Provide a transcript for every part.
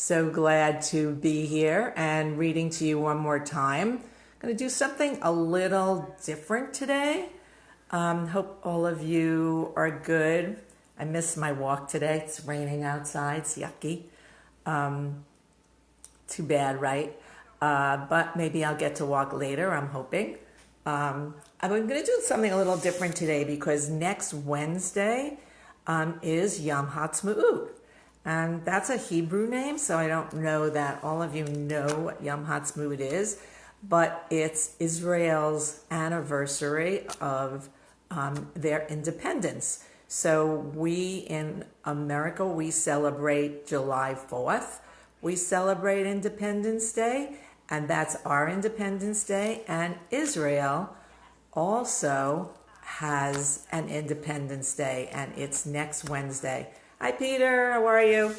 So glad to be here and reading to you one more time. I'm going to do something a little different today. Hope all of you are good. I missed my walk today. It's raining outside. It's yucky. Too bad, right? But maybe I'll get to walk later, I'm hoping. I'm going to do something a little different today because next Wednesday is Yom HaTzmaut. And that's a Hebrew name, so I don't know that all of you know what Yom HaTzmaut is, but it's Israel's anniversary of their independence. So we in America, we celebrate July 4th. We celebrate Independence Day, and that's our Independence Day. And Israel also has an Independence Day, and it's next Wednesday. Hi, Peter. How are you?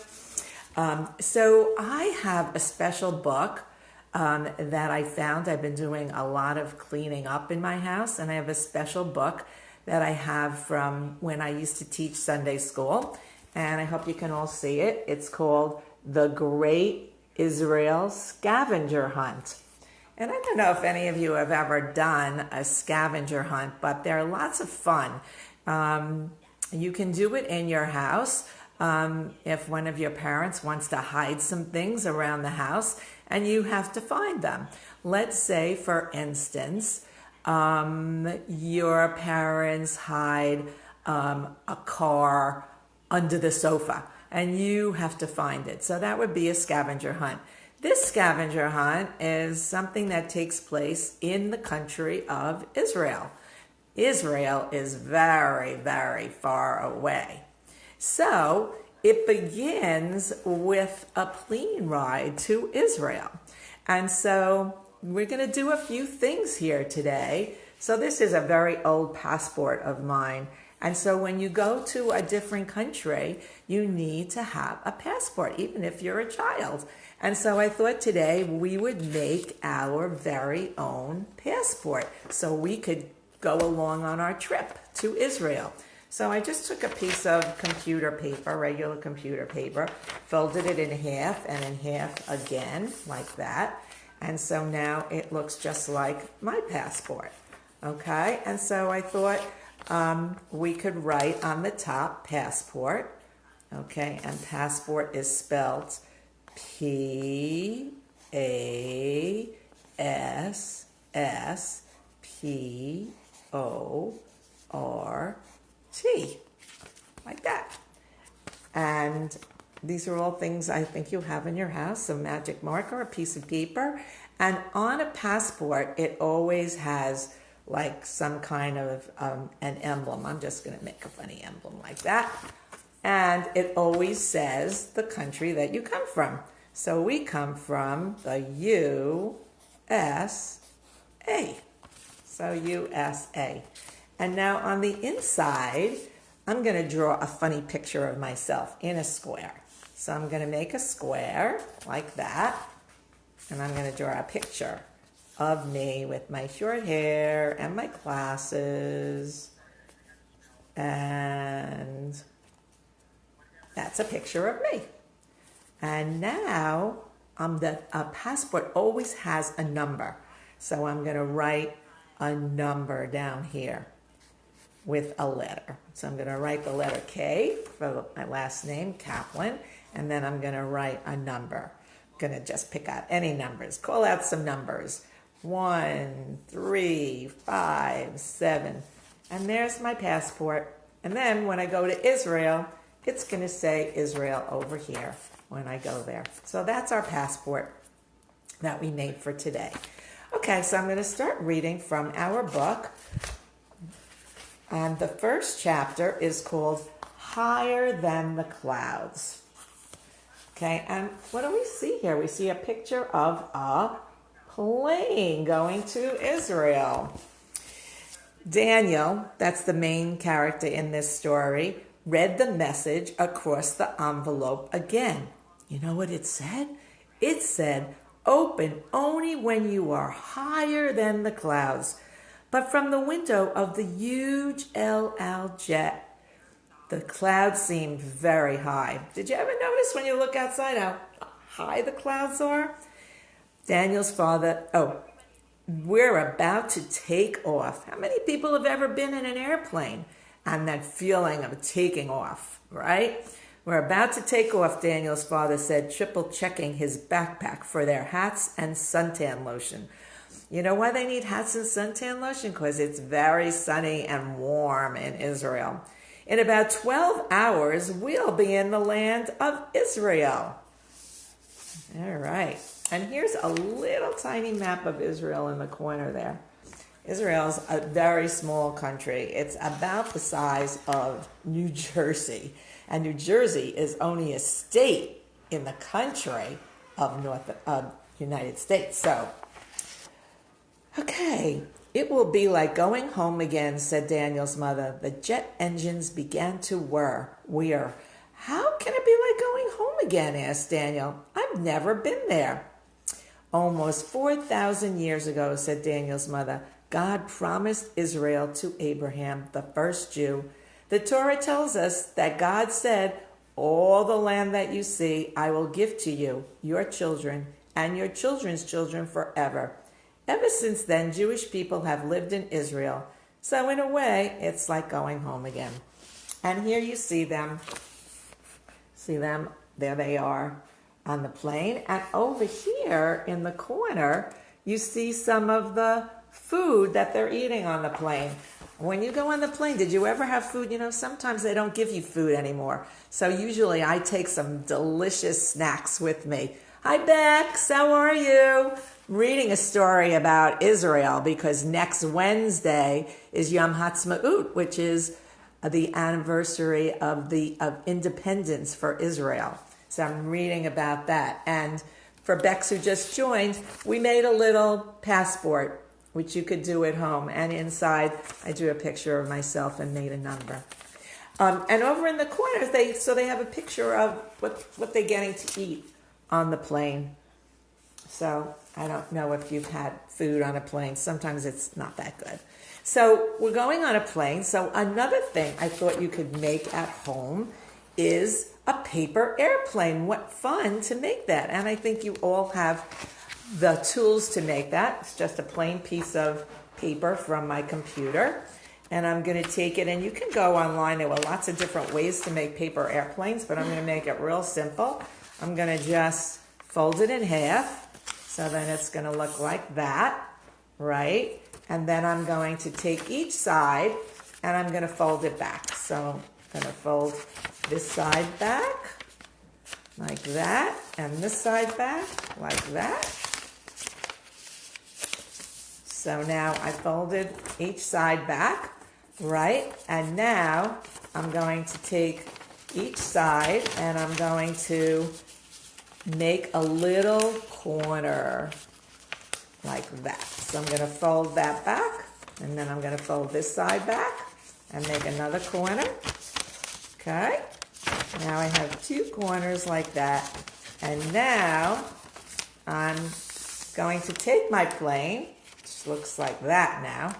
So I have a special book that I found. I've been doing a lot of cleaning up in my house, and I have a special book that I have from when I used to teach Sunday school, and I hope you can all see it. It's called The Great Israel Scavenger Hunt. And I don't know if any of you have ever done a scavenger hunt, but they're lots of fun. You can do it in your house if one of your parents wants to hide some things around the house and you have to find them. Let's say, for instance, your parents hide a car under the sofa and you have to find it. So that would be a scavenger hunt. This scavenger hunt is something that takes place in the country of Israel. Israel is very, very far away. So it begins with a plane ride to Israel. And so we're going to do a few things here today. So this is a very old passport of mine. And so when you go to a different country, you need to have a passport, even if you're a child. And so I thought today we would make our very own passport so we could go along on our trip to Israel. So I just took a piece of computer paper, regular computer paper, folded it in half and in half again, like that. And so now it looks just like my passport, okay? And so I thought we could write on the top, passport, okay? And passport is spelled P-A-S-S-P-O-R-T, like that. And these are all things I think you have in your house, a magic marker, a piece of paper. And on a passport, it always has like some kind of an emblem. I'm just going to make a funny emblem like that. And it always says the country that you come from. So we come from the USA. So USA. And now on the inside, I'm going to draw a funny picture of myself in a square. So I'm going to make a square like that. And I'm going to draw a picture of me with my short hair and my glasses. And that's a picture of me. And now a passport always has a number. So I'm going to write a number down here with a letter. So I'm going to write the letter K for my last name, Kaplan. And then I'm going to write a number. I'm going to just pick out any numbers. Call out some numbers. 1, 3, 5, 7. And there's my passport. And then when I go to Israel, it's going to say Israel over here when I go there. So that's our passport that we made for today. Okay, so I'm going to start reading from our book. And the first chapter is called Higher Than the Clouds. Okay, and what do we see here? We see a picture of a plane going to Israel. Daniel, that's the main character in this story, read the message across the envelope again. You know what it said? It said, open only when you are higher than the clouds. But from the window of the huge El Al jet, the clouds seemed very high. Did you ever notice when you look outside how high the clouds are. Daniel's father, we're about to take off. How many people have ever been in an airplane and that feeling of taking off, right? We're about to take off, Daniel's father said, triple checking his backpack for their hats and suntan lotion. You know why they need hats and suntan lotion? Because it's very sunny and warm in Israel. In about 12 hours, we'll be in the land of Israel. All right. And here's a little tiny map of Israel in the corner there. Israel's a very small country. It's about the size of New Jersey. And New Jersey is only a state in the country of United States. So, okay, it will be like going home again, said Daniel's mother. The jet engines began to whir. How can it be like going home again, asked Daniel. I've never been there. Almost 4,000 years ago, said Daniel's mother, God promised Israel to Abraham, the first Jew. The Torah tells us that God said, all the land that you see, I will give to you, your children, and your children's children forever. Ever since then, Jewish people have lived in Israel. So in a way, it's like going home again. And here you see them. See them? There they are on the plane. And over here in the corner, you see some of the food that they're eating on the plane. When you go on the plane, did you ever have food? You know, sometimes they don't give you food anymore. So usually I take some delicious snacks with me. Hi, Bex. How are you? Reading a story about Israel because next Wednesday is Yom Ha'atzmaut, which is the anniversary of independence for Israel. So I'm reading about that. And for Bex who just joined, we made a little passport, which you could do at home. And inside, I drew a picture of myself and made a number. And over in the corners, they have a picture of what they're getting to eat on the plane. So I don't know if you've had food on a plane. Sometimes it's not that good. So we're going on a plane. So another thing I thought you could make at home is a paper airplane. What fun to make that. And I think you all have the tools to make that. It's just a plain piece of paper from my computer. And I'm going to take it, and you can go online. There were lots of different ways to make paper airplanes, but I'm going to make it real simple. I'm going to just fold it in half. So then it's going to look like that, right? And then I'm going to take each side and I'm going to fold it back. So I'm going to fold this side back like that and this side back like that. So now I folded each side back, right? And now I'm going to take each side and I'm going to make a little corner like that. So I'm going to fold that back, and then I'm going to fold this side back and make another corner. Okay. Now I have two corners like that. And now I'm going to take my plane, which looks like that now,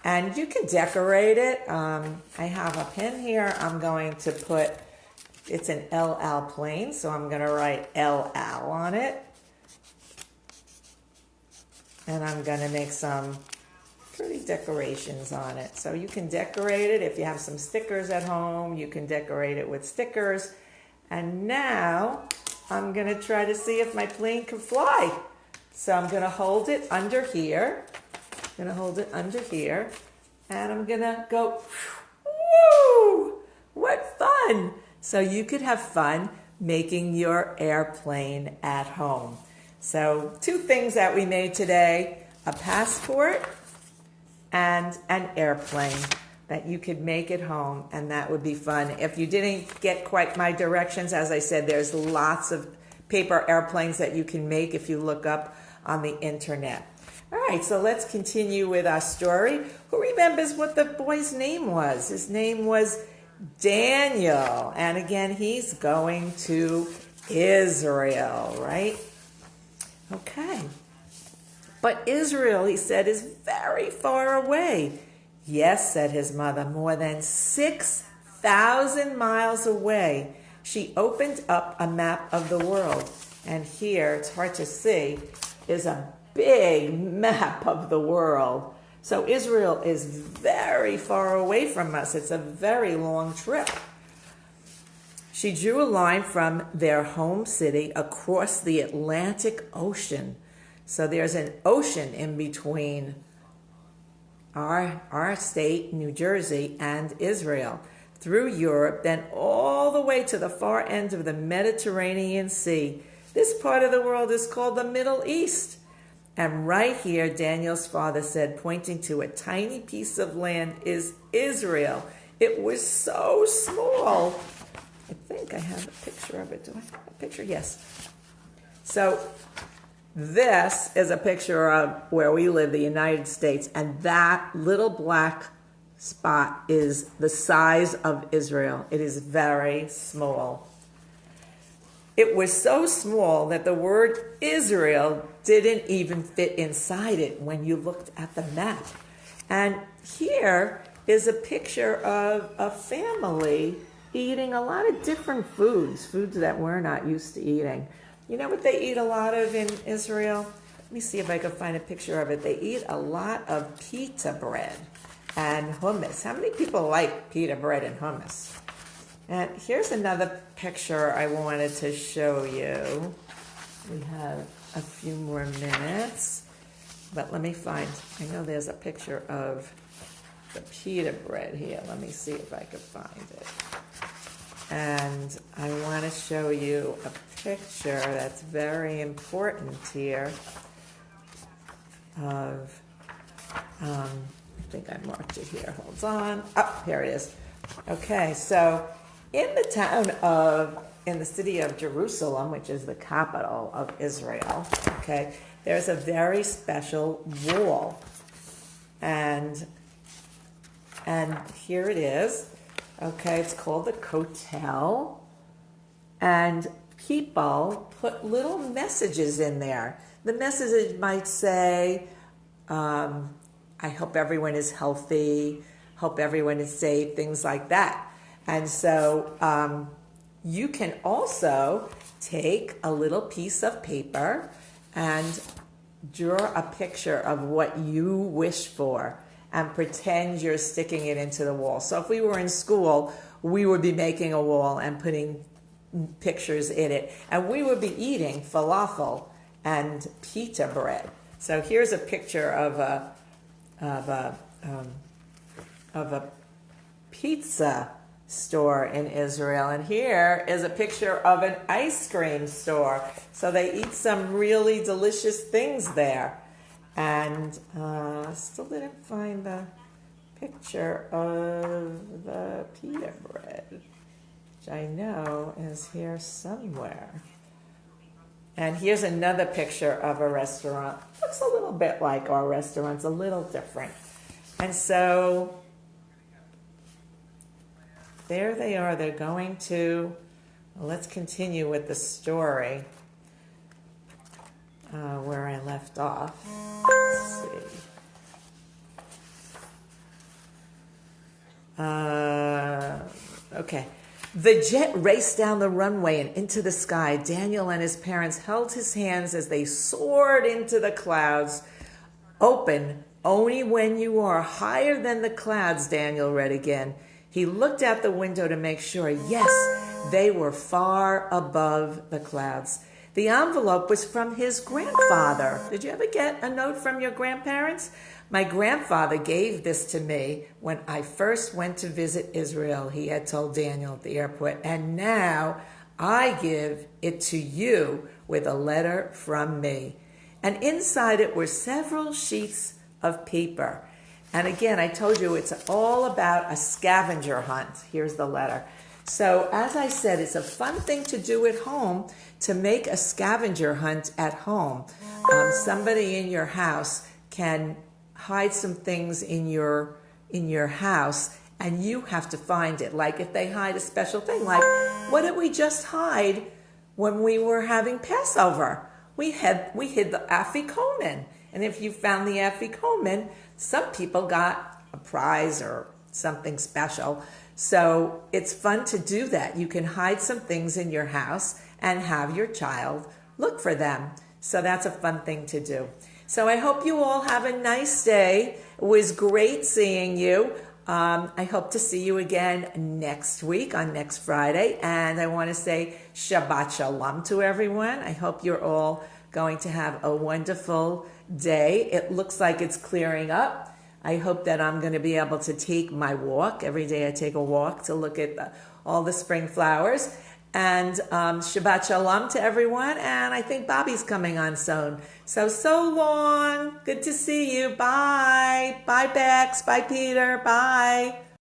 and you can decorate it. I have a pin here. I'm going to put, it's an LL plane, so I'm going to write LL on it. And I'm going to make some pretty decorations on it. So you can decorate it. If you have some stickers at home, you can decorate it with stickers. And now I'm going to try to see if my plane can fly. So I'm going to hold it under here. I'm going to hold it under here. And I'm going to go, woo! What fun! So you could have fun making your airplane at home. So 2 things that we made today, a passport and an airplane that you could make at home, and that would be fun. If you didn't get quite my directions, as I said, there's lots of paper airplanes that you can make if you look up on the internet. All right, so let's continue with our story. Who remembers what the boy's name was? His name was Daniel, and again, he's going to Israel, right? Okay. But Israel, he said, is very far away. Yes, said his mother, more than 6,000 miles away. She opened up a map of the world. And here, it's hard to see, is a big map of the world. So Israel is very far away from us. It's a very long trip. She drew a line from their home city across the Atlantic Ocean. So there's an ocean in between our state, New Jersey, and Israel, through Europe, then all the way to the far end of the Mediterranean Sea. This part of the world is called the Middle East. And right here, Daniel's father said, pointing to a tiny piece of land, is Israel. It was so small. I think I have a picture of it. Do I have a picture? Yes. So this is a picture of where we live, the United States, and that little black spot is the size of Israel. It is very small. It was so small that the word Israel didn't even fit inside it when you looked at the map. And here is a picture of a family eating a lot of different foods that we're not used to eating. You know what they eat a lot of in Israel? Let me see if I can find a picture of it. They eat a lot of pita bread and hummus. How many people like pita bread and hummus? And here's another picture I wanted to show you. We have a few more minutes, but let me find, I know there's a picture of the pita bread here. Let me see if I can find it. And I want to show you a picture that's very important here of, I think I marked it here. Hold on. Oh, here it is. Okay, so in the city of Jerusalem, which is the capital of Israel, okay, there's a very special wall. And here it is. Okay, it's called the Kotel. And people put little messages in there. The message might say, I hope everyone is healthy, hope everyone is safe, things like that. And so you can also take a little piece of paper and draw a picture of what you wish for and pretend you're sticking it into the wall. So if we were in school, we would be making a wall and putting pictures in it. And we would be eating falafel and pita bread. So here's a picture of a pizza store in Israel, and here is a picture of an ice cream store. So they eat some really delicious things there. And still didn't find the picture of the pita bread, which I know is here somewhere. And here's another picture of a restaurant. Looks a little bit like our restaurants, a little different. And so there they are. They're going to, let's continue with the story where I left off. Let's see. Okay. The jet raced down the runway and into the sky. Daniel and his parents held his hands as they soared into the clouds. Open only when you are higher than the clouds, Daniel read again. He looked out the window to make sure. Yes, they were far above the clouds. The envelope was from his grandfather. Did you ever get a note from your grandparents? My grandfather gave this to me when I first went to visit Israel, he had told Daniel at the airport. And now I give it to you with a letter from me. And inside it were several sheets of paper. And again, I told you it's all about a scavenger hunt. Here's the letter. So as I said, it's a fun thing to do at home to make a scavenger hunt at home. Somebody in your house can hide some things in your house and you have to find it. Like if they hide a special thing, like what did we just hide when we were having Passover? We hid the afikomen. And if you found the afikomen, some people got a prize or something special. So it's fun to do that. You can hide some things in your house and have your child look for them. So that's a fun thing to do. So I hope you all have a nice day. It was great seeing you. I hope to see you again next week on next Friday. And I want to say Shabbat Shalom to everyone. I hope you're all going to have a wonderful day. It looks like it's clearing up. I hope that I'm going to be able to take my walk. Every day I take a walk to look at all the spring flowers. And Shabbat Shalom to everyone. And I think Bobby's coming on soon. So long. Good to see you. Bye. Bye, Bex. Bye, Peter. Bye.